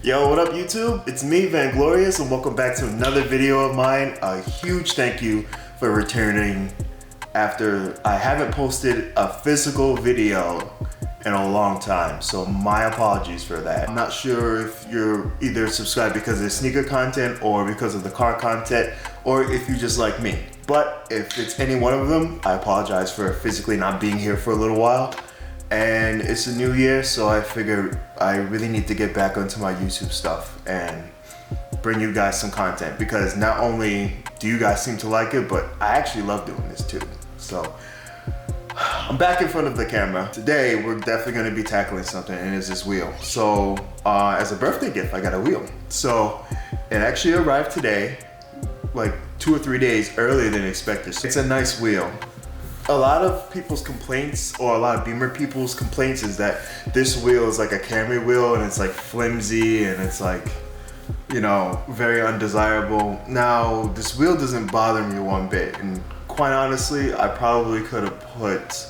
Yo, what up YouTube? It's me, Vanglorious, and welcome back to another video of mine. A huge thank you for returning after I haven't posted a physical video in a long time, so my apologies for that. I'm not sure if you're either subscribed because of sneaker content or because of the car content, or if you just like me. But if it's any one of them, I apologize for physically not being here for a little while. And it's a new year, so I figured I really need to get back onto my YouTube stuff and bring you guys some content, because not only do you guys seem to like it, but I actually love doing this too. So I'm back in front of the camera. Today, we're definitely gonna be tackling something, and it's this wheel. So as a birthday gift, I got a wheel. So it actually arrived today, like 2 or 3 days earlier than expected. It's a nice wheel. A lot of people's complaints, or a lot of Beamer people's complaints, is that this wheel is like a Camry wheel and it's like flimsy and it's like, you know, very undesirable. Now, this wheel doesn't bother me one bit, and quite honestly, I probably could have put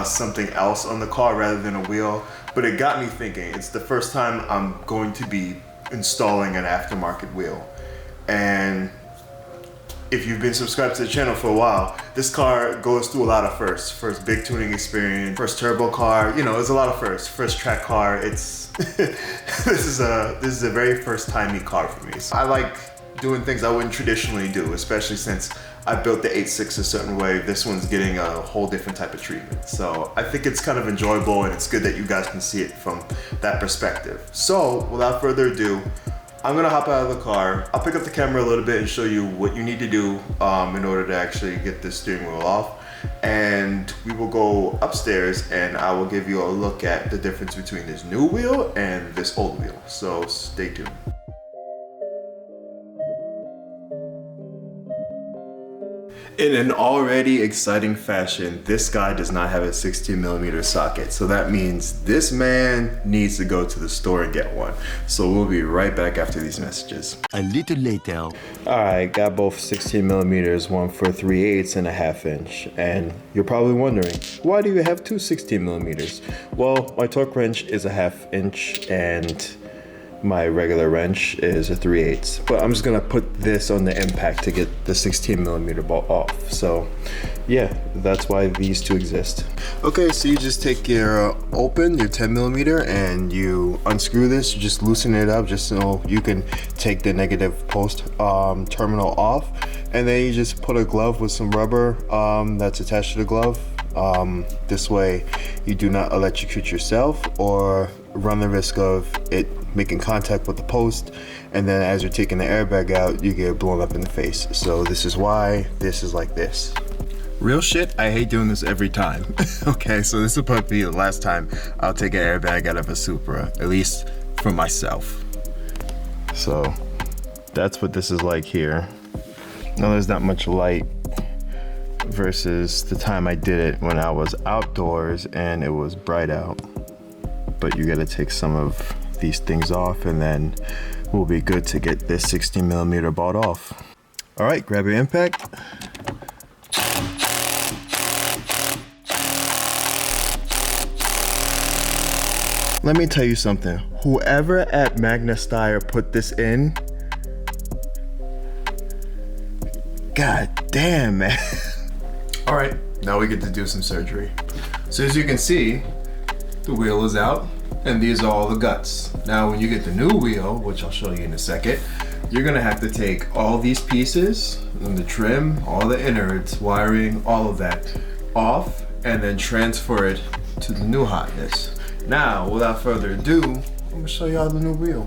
something else on the car rather than a wheel, but it got me thinking. It's the first time I'm going to be installing an aftermarket wheel, and if you've been subscribed to the channel for a while, this car goes through a lot of firsts. First big tuning experience, first turbo car, you know, it's a lot of firsts. First track car, it's, this is a very first timey car for me. So I like doing things I wouldn't traditionally do, especially since I built the 8.6 a certain way. This one's getting a whole different type of treatment. So I think it's kind of enjoyable, and it's good that you guys can see it from that perspective. So without further ado, I'm gonna hop out of the car. I'll pick up the camera a little bit and show you what you need to do in order to actually get this steering wheel off. And we will go upstairs and I will give you a look at the difference between this new wheel and this old wheel. So stay tuned. In an already exciting fashion, this guy does not have a 16mm socket. So that means this man needs to go to the store and get one. So we'll be right back after these messages. A little later. All right, got both 16mm, one for 3/8 and a 1/2 inch. And you're probably wondering, why do you have two 16mm? Well, my torque wrench is a 1/2 inch and my regular wrench is a 3/8, but I'm just gonna put this on the impact to get the 16mm bolt off. So yeah, that's why these two exist. Okay, so you just take your your 10mm, and you unscrew this. You just loosen it up just so you can take the negative post terminal off, and then you just put a glove with some rubber that's attached to the glove. This way you do not electrocute yourself or run the risk of it making contact with the post, and then as you're taking the airbag out, you get blown up in the face. So this is why this is like this. Real shit, I hate doing this every time. Okay, so this will probably be the last time I'll take an airbag out of a Supra, at least for myself. So that's what this is like here. Now there's not much light versus the time I did it when I was outdoors and it was bright out. But you gotta take some of these things off, and then we'll be good to get this 16mm bolt off. All right, grab your impact. Let me tell you something. Whoever at Magna Steyr put this in, god damn, man. All right, now we get to do some surgery. So as you can see, the wheel is out, and these are all the guts. Now when you get the new wheel, which I'll show you in a second, you're gonna have to take all these pieces, and the trim, all the innards, wiring, all of that off, and then transfer it to the new hotness. Now, without further ado, I'm gonna show y'all the new wheel.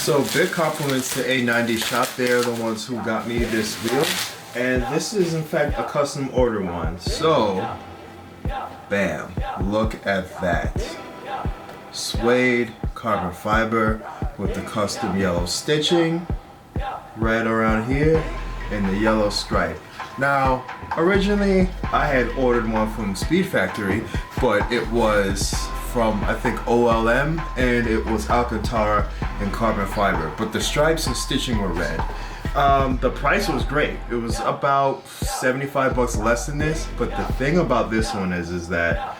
So big compliments to A90 Shop. They're the ones who got me this wheel, and this is in fact a custom order one. So bam, look at that. Suede carbon fiber with the custom yellow stitching right around here and the yellow stripe. Now originally I had ordered one from Speed Factory, but it was from I think OLM, and it was Alcantara and carbon fiber, but the stripes and stitching were red. The price was great. It was about 75 bucks less than this, but the thing about this one is that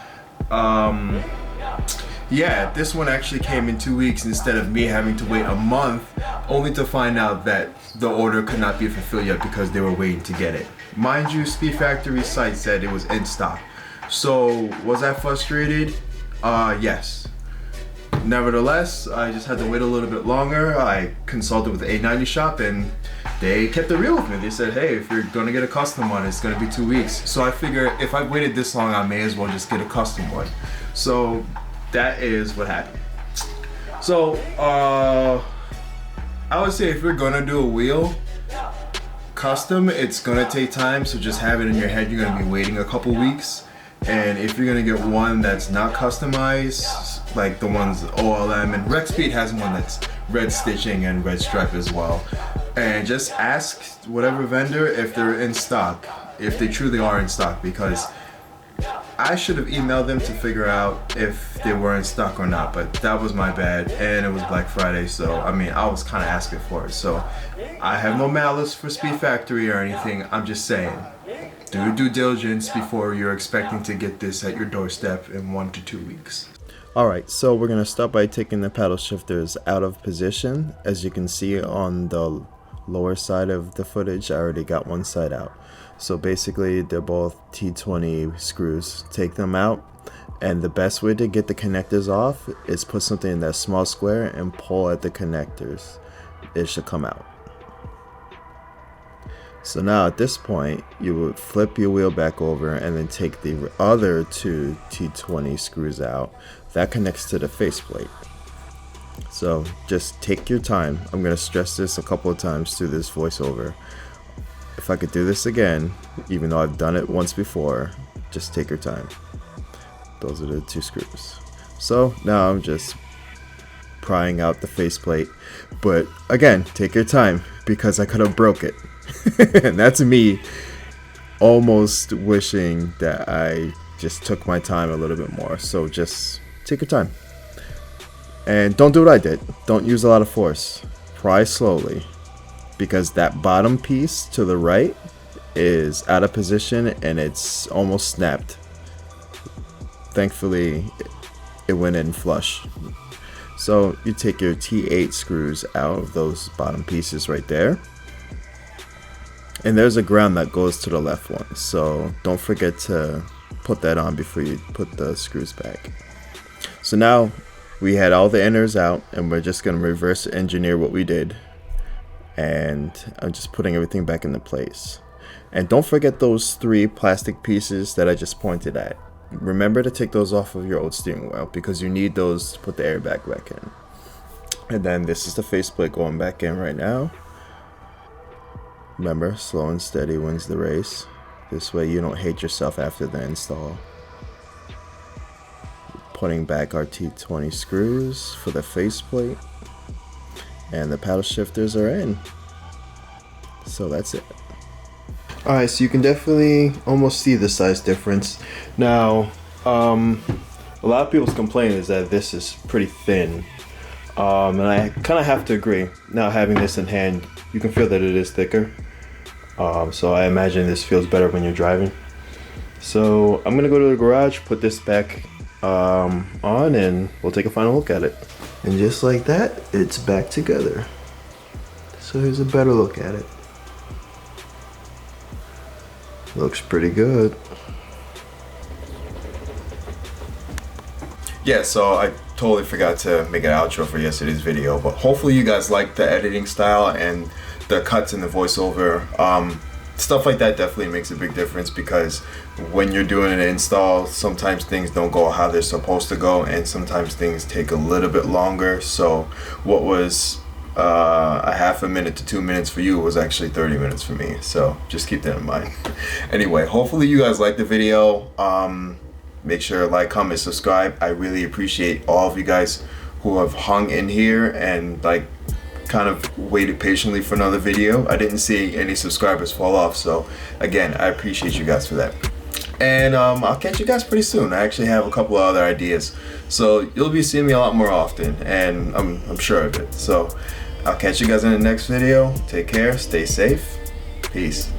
yeah, this one actually came in 2 weeks instead of me having to wait a month, only to find out that the order could not be fulfilled yet because they were waiting to get it. Mind you, Speed Factory site said it was in stock. So was I frustrated? Yes. Nevertheless, I just had to wait a little bit longer. I consulted with the A90 shop and they kept it real with me. They said, hey, if you're gonna get a custom one, it's gonna be 2 weeks. So I figure if I've waited this long, I may as well just get a custom one. So that is what happened. So I would say if you're gonna do a wheel custom, it's gonna take time, so just have it in your head you're gonna be waiting a couple weeks. And if you're gonna get one that's not customized, like the ones OLM, and Rexpeed has one that's red stitching and red stripe as well, and just ask whatever vendor if they're in stock, if they truly are in stock, because I should have emailed them to figure out if they were in stock or not, but that was my bad, and it was Black Friday, so I mean, I was kind of asking for it. So I have no malice for Speed Factory or anything. I'm just saying, do due diligence before you're expecting to get this at your doorstep in 1 to 2 weeks. Alright, so we're going to start by taking the paddle shifters out of position. As you can see on the lower side of the footage, I already got one side out. So basically they're both T20 screws. Take them out, and the best way to get the connectors off is put something in that small square and pull at the connectors. It should come out. So now at this point you would flip your wheel back over and then take the other two T20 screws out. That connects to the faceplate. So just take your time. I'm going to stress this a couple of times through this voiceover. If I could do this again, even though I've done it once before, just take your time. Those are the two screws. So now I'm just prying out the faceplate, but again, take your time because I could have broke it. And that's me almost wishing that I just took my time a little bit more. So just take your time. And don't do what I did. Don't use a lot of force. Pry slowly, because that bottom piece to the right is out of position and it's almost snapped. Thankfully, it went in flush. So you take your T8 screws out of those bottom pieces right there. And there's a ground that goes to the left one, so don't forget to put that on before you put the screws back. So now we had all the inners out, and we're just going to reverse engineer what we did. And I'm just putting everything back into place. And don't forget those 3 plastic pieces that I just pointed at. Remember to take those off of your old steering wheel, because you need those to put the airbag back in. And then this is the faceplate going back in right now. Remember, slow and steady wins the race. This way you don't hate yourself after the install. Putting back our T20 screws for the faceplate. And the paddle shifters are in. So that's it. Alright, so you can definitely almost see the size difference. Now, a lot of people's complaint is that this is pretty thin. And I kind of have to agree. Now having this in hand, you can feel that it is thicker. So I imagine this feels better when you're driving. So I'm going to go to the garage, put this back on, and we'll take a final look at it. And just like that, it's back together. So here's a better look at it. Looks pretty good. Yeah, so I totally forgot to make an outro for yesterday's video, but hopefully you guys liked the editing style and the cuts in the voiceover. Stuff like that definitely makes a big difference, because when you're doing an install, sometimes things don't go how they're supposed to go, and sometimes things take a little bit longer. So what was a half a minute to 2 minutes for you was actually 30 minutes for me, so just keep that in mind. Anyway, hopefully you guys liked the video. Make sure to like, comment, subscribe. I really appreciate all of you guys who have hung in here and like kind of waited patiently for another video. I didn't see any subscribers fall off, so again, I appreciate you guys for that. And I'll catch you guys pretty soon. I actually have a couple of other ideas, so you'll be seeing me a lot more often, and I'm sure of it. So I'll catch you guys in the next video. Take care, stay safe, peace.